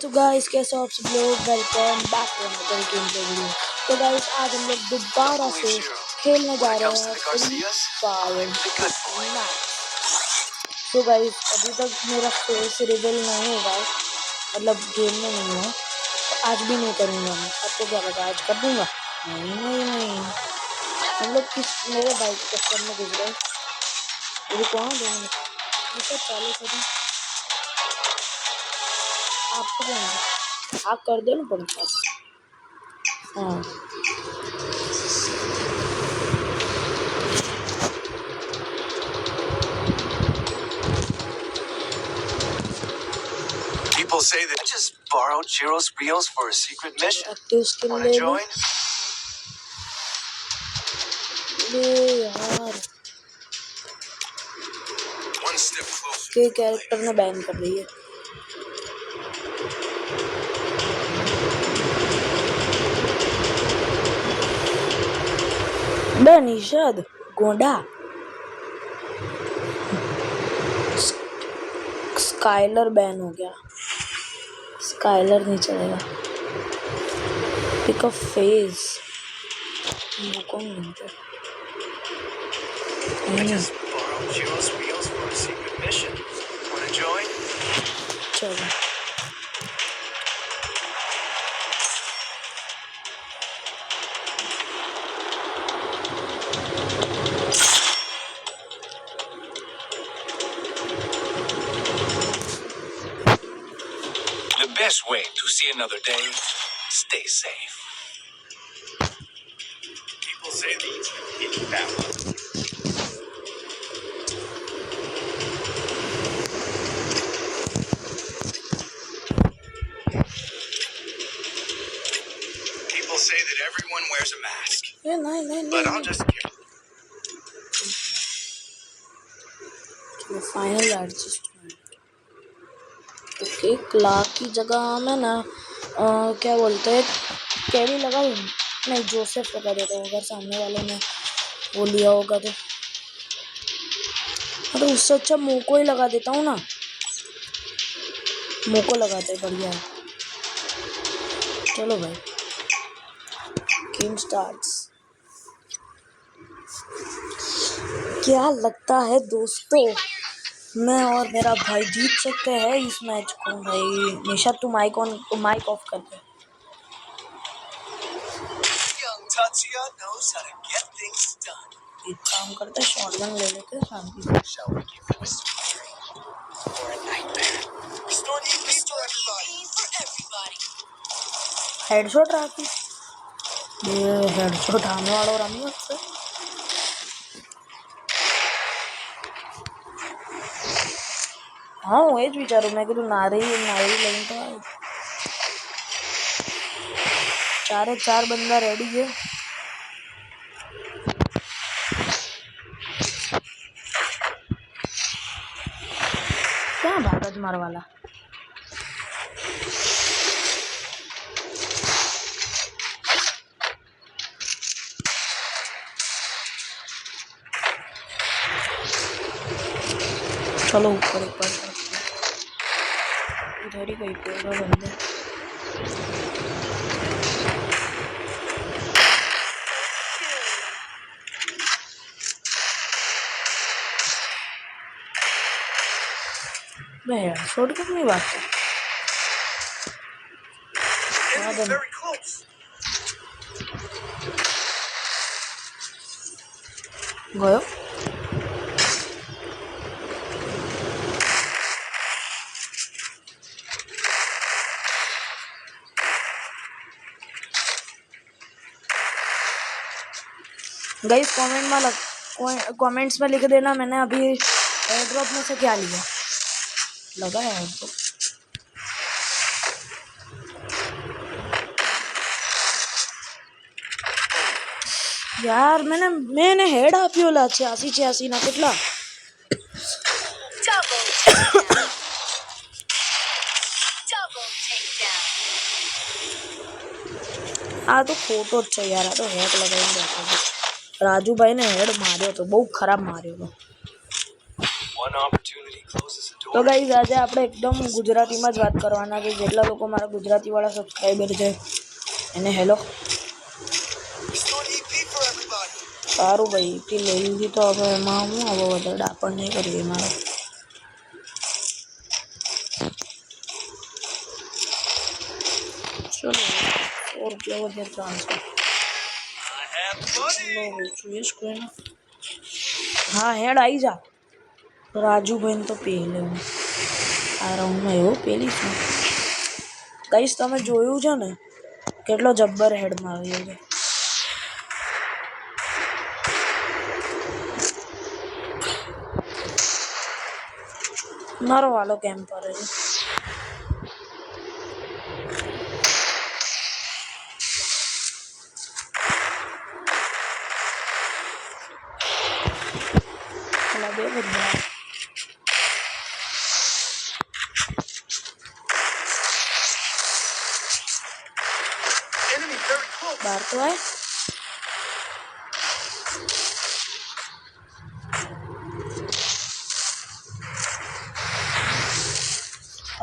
तो गाइस कैसे हो आप सब लोग। Welcome back to another game play video. तो गाइस आज हम लोग दोबारा से खेलने जा रहे हैं फ्री फायर मैक्स। तो गाइस अभी तक मेरा फेस रिवील नहीं हुआ है, मतलब गेम में नहीं है, तो आज भी नहीं करूँगा मैं। आपको क्या लगा आज कर दूँगा? नहीं नहीं नहीं, हम लोग किस मेरे भाई के कस्टम में घुस गए। ये कौन है? चालू करें आपको क्या है? आप कर दो ना पड़ता। हाँ People say that I just borrowed Jiro's Rios for a secret mission. Wanna join? यार One step closer. के कैरेक्टर ने बैन कर रही है। निषाद गोंडा स्काइलर बैन हो गया। स्काइलर नहीं चलेगा। पिक अ फेस वो कौन बनता है? I just borrowed Jiro's Rios for a secret mission. Wanna join? चलो The best way to see another day, stay safe. People say these hidden battles. People say that everyone wears a mask. नहीं But I'll just get final adjustment. Okay Clark की जगह मैं ना क्या बोलते हैं carry लगा दूँ? नहीं जोसेफ लगा देता हूँ, अगर सामने वाले ने वो लिया होगा तो। अरे उससे अच्छा मोको ही लगा देता हूँ ना। मोको लगाते बढ़िया है। चलो भाई गेम स्टार्ट्स। क्या लगता है दोस्तों, मैं और मेरा भाई जीत सकते हैं इस मैच को? भाई निशा तू माइक ऑफ कर दे। Tatsuya knows how to get things done. एक काम करते शॉटगन ले लेते हैं शांति से। Shall we give them a story or a nightmare? Restore everybody. Headshot राखी ये हेडशॉट आने वाला रमी उससे। हाँ एज विचारो मैं कि तू नारी लेकिन तो चार बंदा रेडी है। क्या भागा तुम्हारा वाला? चलो ऊपर इधर ही कहीं पे बंदे। मैं शॉट कितनी बात है Very close. गयो। गाइस कमेंट्स में लिख देना मैंने अभी एयर ड्रॉप में से क्या लिया। लगा है तो यार मैंने हेड आप्योला 86 ना कितना आ तो खोटो छ यार। आ तो हेड लगाई बैठा राजू भाई ने हेड मार्यो तो बहुत खराब मार्यो तो। One opportunity closes the તો ગાઈઝ આજે આપણે એકદમ ગુજરાતીમાં જ વાત કરવાના છે. જેટલા લોકો મારા ગુજરાતીવાળા સબસ્ક્રાઈબર છે એને હેલો. સારું ભાઈ ઈપી લઈ લીધી તો હવે એમાં હું હવે વધારે ડાપણ નહીં કરીએ મારે. ચલો 100 રૂપિયા વધારે ટ્રાન્સફર જોઈશ કોઈને. હા હેડ આવી જા રાજુભાઈને તો પહેલે હું આ રાઉન્ડમાં એવો પેલી છું ગાઈસ. તમે જોયું છે ને કેટલો જબ્બર હેડ માર્યો છે. મારો વાલો કેમ કરે છે. પેલા બે બધા બાર તો આય.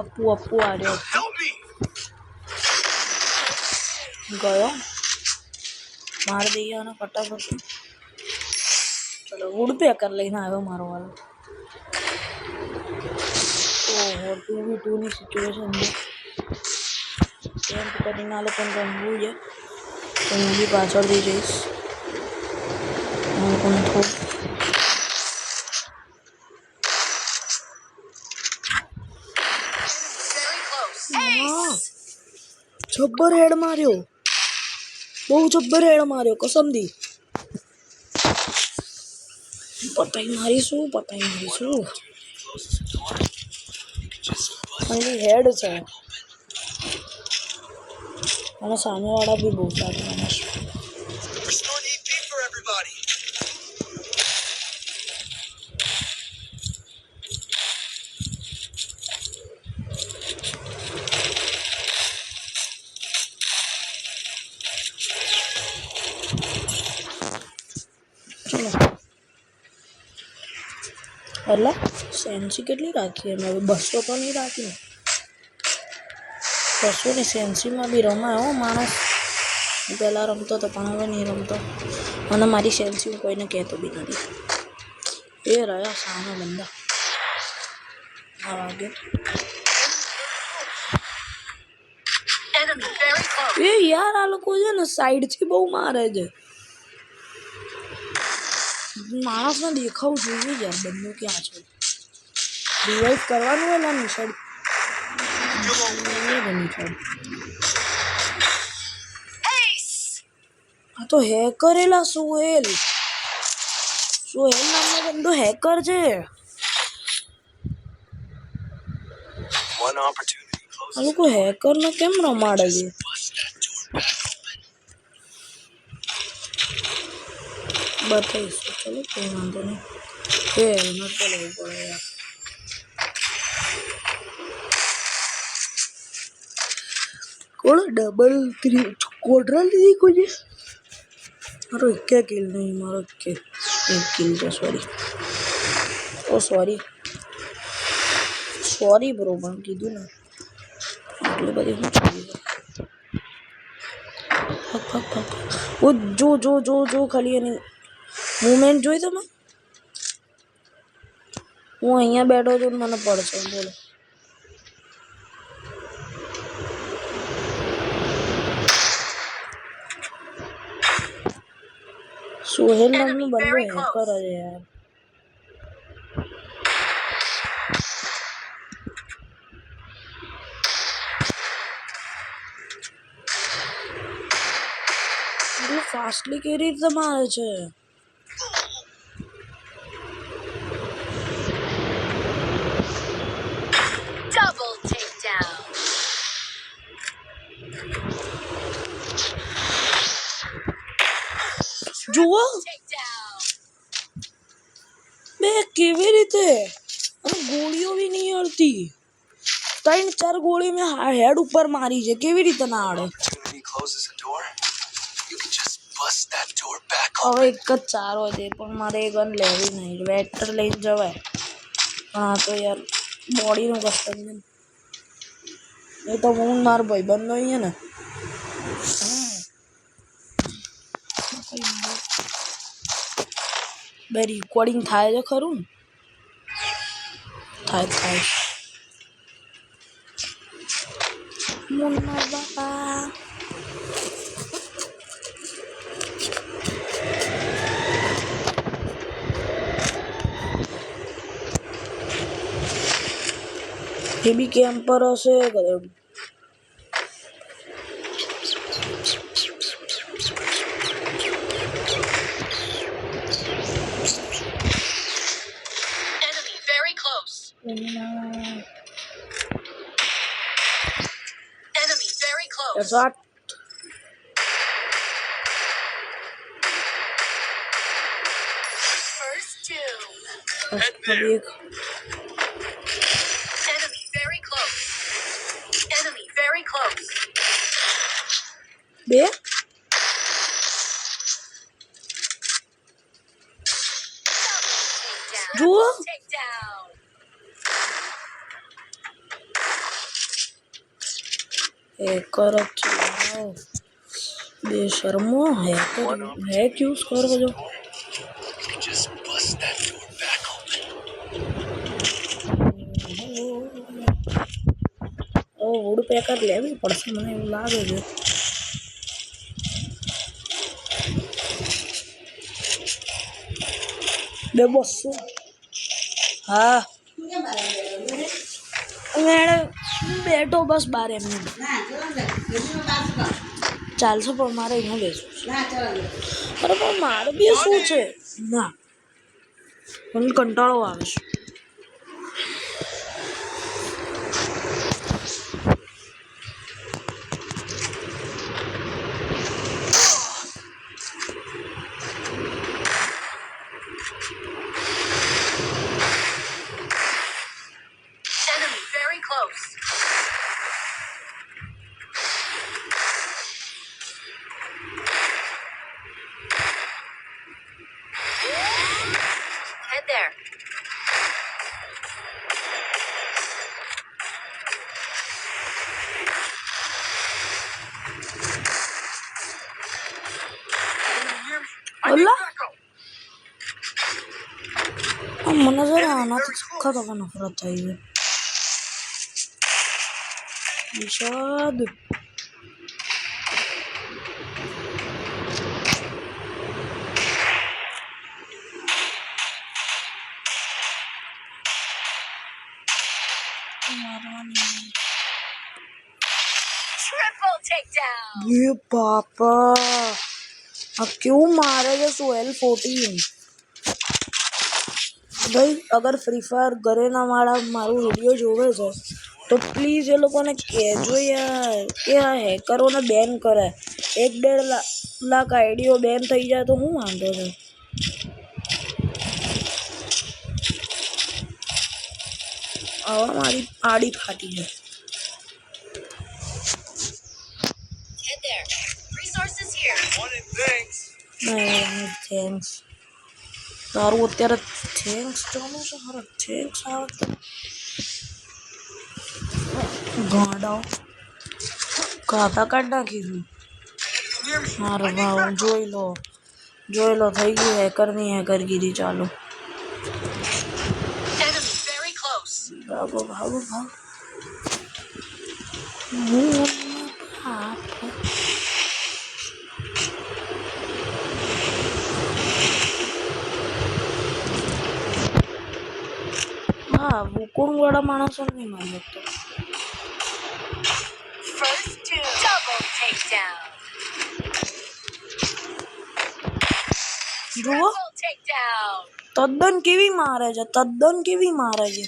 અપ્પુ આવ્યો ગયો માર દઈએ અને ફટાફટ. ચલો વુડ પેકર લઈને આવ્યો મારો વાલો. ઓહો 2v2 ની સિચ્યુએશન છે. કેમ્પ કરીને આ લોકોને રમવું છે તો હું બી પાછળથી જઈશ. આ લોકોને થોડું જબ્બર હેડ માર્યો. બહુ જબ્બર હેડ માર્યો કસમથી. પતાઈ મારીશું એની હેડ છે અને સામેવાળા બી બહુ સારા માણસ. ચલો એટલે સેન્સી કેટલી રાખી એમ હવે 200 તો નહીં રાખી ને. 200 ની સેન્સીમાં બી રમાય હો માણસ. હું પહેલાં રમતો હતો પણ હવે નહીં રમતો અને મારી સેન્સી હું કોઈને કહેતો બી નથી. એ રહ્યા સામે બંદા આ વાગે. એ યાર આ લોકો છે ને સાઈડથી બહુ મારે છે. માણસને દેખાવું જોઈએ યાર બંને ક્યાં છે. રિવાઇવ કરવાનું હોય ને નિશાળ આ તો હેકર એલા સોહેલ નામનો બંદો હેકર છે. આ લોકો હેકરને કેમ રમાડે છે. બતાવીશું ચલો કોઈ વાંધો નહીં. એ હેલ્મેટ તો લેવું પડે યાર. કોણ ડબલ કોડરલ લીધી કોઈ. મારો એકે કિલ નહીં મારો એક કિલ છે. સોરી બ્રો પણ કીધું ને આટલી બધી શું ચાલી. જો ખાલી એની મુવમેન્ટ જોઈ તમે. હું અહીંયા બેઠો છું ને મને પડશે બોલો. સોહેલ નામનું બંદો હેકર છે યાર. ફાસ્ટલી કેવી રીતે મારે છે. જુઓ બે કેવી રીતે અને ગોળીઓ બી નહીં અડતી. 3-4 ગોળી મેં હેડ ઉપર મારી છે. કેવી રીતે ના અડે. હવે એક જ ચારો છે પણ મારે એ ગન લેવી નહીં. વેટર લઈને જવાય પણ આ તો યાર બોડીનું કસ્ટમ એ તો હું મારો ભાઈબંધનો અહીંયા ને બે રેકોર્ડિંગ થાય છે ખરું થાય મુન્ના બાપા એ બી કેમ્પર હશે કદાચ Enemy very close. Enemy very close. Exato. First two. Enemy very close. Enemy very close. બે જુઓ Takedown. હેકર જ છે બે શર્મો હેક યુઝ કરો છો Just bust that door back open. Woodpecker લેવી પડશે મને એવું લાગે છે બે બસો હા મેડમ બેઠો બસ બાર એમને ચાલશે પણ મારે અહીંયા બેસવું છે અરે પણ મારે બી શું છે ના મને કંટાળો આવે છે Enemy very close. Head there. Allah મને જરા આનાથી સખત હવે નફરત થઈ ગઈ નિષાદ Triple takedown. એ બાપા આ કેવું મારે છે 12-14 ભાઈ અગર ફ્રી ફાયર ઘરેના વાળા મારું વિડીયો જોવે છે તો પ્લીઝ એ લોકોને કહેજો યાર કે આ હેકરોને બેન કરે 1-1.5 લાખ આઈડીઓ બેન થઈ જાય તો શું વાંધો છે હવે મારી આડી ફાટી છે Head there. Resources here. Wanted things. નહીં થેન્ક્સ તારું અત્યારે થેન્ક્સ ચાલુ છે મારે થેન્ક્સ આવે ગાંડા કાપા કાઢ નાખીશું મારો ભાવ જોઈ લો થઈ ગયું હેકરની હેકરગીરી ચાલુ Enemy very close. ભાગો Triple હા વુકોંગવાળા માણસો નહીં માને તો First two. Double takedown. જુઓ Triple takedown. તદ્દન કેવી મારે છે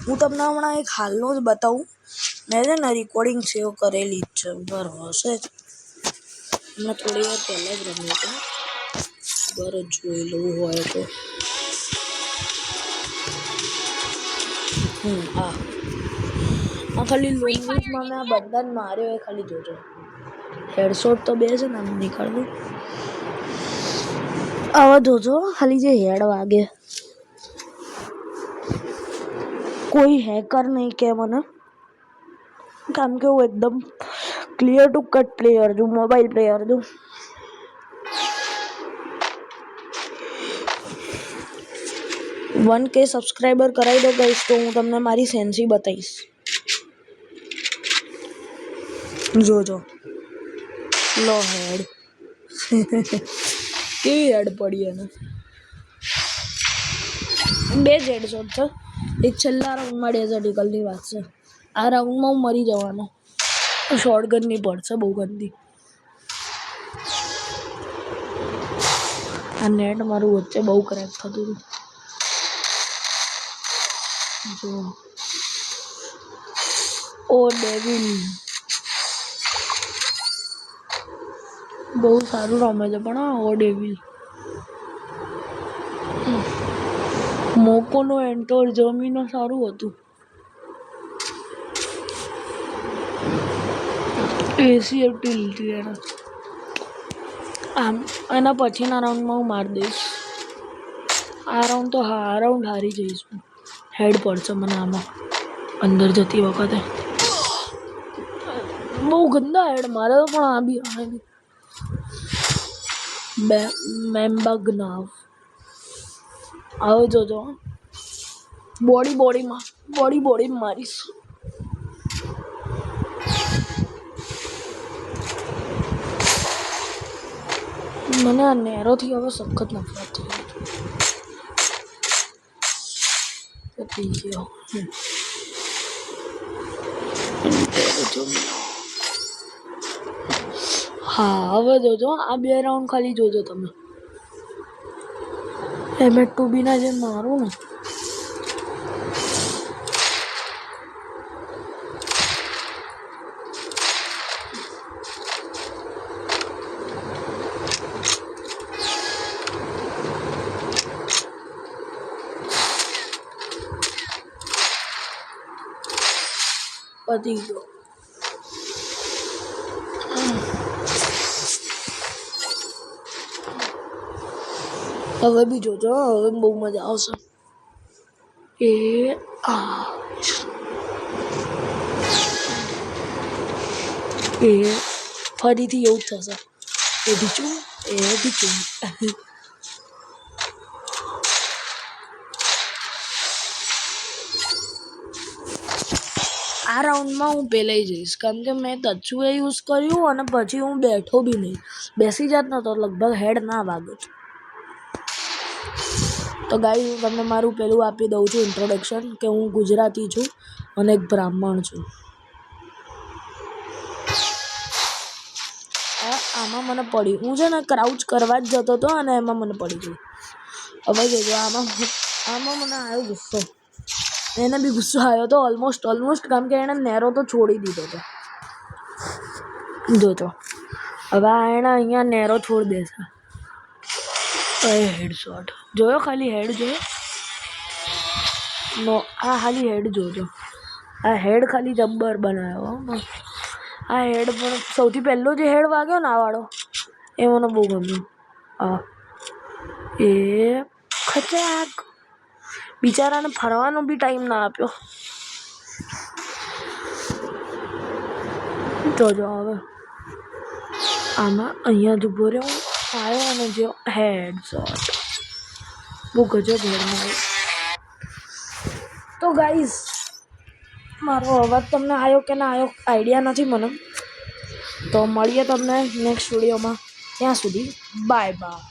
હું તમને હમણાં એક હાલનું જ બતાવું મેં છે ને રેકોર્ડિંગ સેવ કરેલી જ છે બરાબર હશે જ હમણાં થોડી વાર પહેલાં જ રમ્યું હતું બરાબર જોઈ લેવું હોય તો આ ખાલી લોંગમાં મેં આ બધાને માર્યો એ ખાલી જોજો હેડશોટ તો બે છે ને આમ નીકળવું આવા જોજો ખાલી જે હેડ વાગે કોઈ હેકર નહીં કે મને, કેમ કે હું એકદમ ક્લિયર ટુ કટ પ્લેયર છું, મોબાઈલ પ્લેયર છું. 1K સબસ્ક્રાઈબર કરાવી દો ગાઈસ તો હું તમને મારી સેન્સી બતાવીશ. જોજો લો હેડ કેવી હેડ પડી એને. 2 જ હેડશોટ છે. એક છેલ્લા રાઉન્ડમાં ડેઝર્ટિકલની વાત છે. આ રાઉન્ડમાં હું મરી જવાનો. શોર્ટગનની પડશે બહુ ગંદી. આ નેટ મારું વચ્ચે બહુ ક્રેક થતું હતું. જો ઓ ડેવિલ બહુ સારું રમે છે પણ ઓ ડેવિલ. મોકોનો એન્ટર જમીનો સારું હતું. એસી એફટી લીધી એને. આમ એના પછીના રાઉન્ડમાં હું મારી દઈશ. આ રાઉન્ડ તો હા, આ રાઉન્ડ હારી જઈશ. હેડ પડશે મને આમાં અંદર જતી વખતે. બહુ ગંદા હેડ મારે તો પણ આ બી મેમ્બાગ્નાવ આવો જોજો. બોડીમાં મારીશ. મને આ નેરોથી હવે સખત નફરત થઈ ગયો. હા હવે જોજો આ 2 રાઉન્ડ ખાલી જોજો તમે. M2B ના જે મારું ને પતી ગયો. હવે બી જોજો, હવે બહુ મજા આવશે. ફરીથી એવું થશે. એ બીચું આ રાઉન્ડમાં હું પેલાઈ જઈશ કેમ કે મેં તચ્છુએ યુઝ કર્યું અને પછી હું બેઠો બી નહીં. બેસી જાત ને તો લગભગ હેડ ના વાગે. તો ગાઈસ હું તમને મારું પેલું આપી દઉં છું ઇન્ટ્રોડક્શન કે હું ગુજરાતી છું અને એક બ્રાહ્મણ છું. આમાં મને પડી, હું છે ને ક્રાઉચ કરવા જ જતો હતો અને એમાં મને પડી ગયું. હવે જોજો આમાં મને આવ્યો ગુસ્સો. એને બી ગુસ્સો આવ્યો હતો ઓલમોસ્ટ કેમ કે એણે નેરો તો છોડી દીધો હતો. જોજો હવે એણે અહીંયા નેરો છોડી દેશે. હેડશોટ જોયો, ખાલી હેડ જોયો નો. આ ખાલી હેડ જોજો. આ હેડ ખાલી જબ્બર બનાવ્યો. આ હેડ પણ સૌથી પહેલો જે હેડ વાગ્યો ને આ વાળો એ મને બહુ ગમ્યું. એ ખચાક બિચારાને ફરવાનો બી ટાઈમ ના આપ્યો. જોજો હવે આમાં અહીંયા જ ઊભો રહ્યો આવ્યો અને જો હેડ શોટ બહુ ગજબ હેડ માર્યો. તો ગાઈસ મારો અવાજ તમને આવ્યો કે ના આવ્યો આઈડિયા નથી મને. તો મળીએ તમને નેક્સ્ટ વિડીયોમાં. ત્યાં સુધી બાય બાય.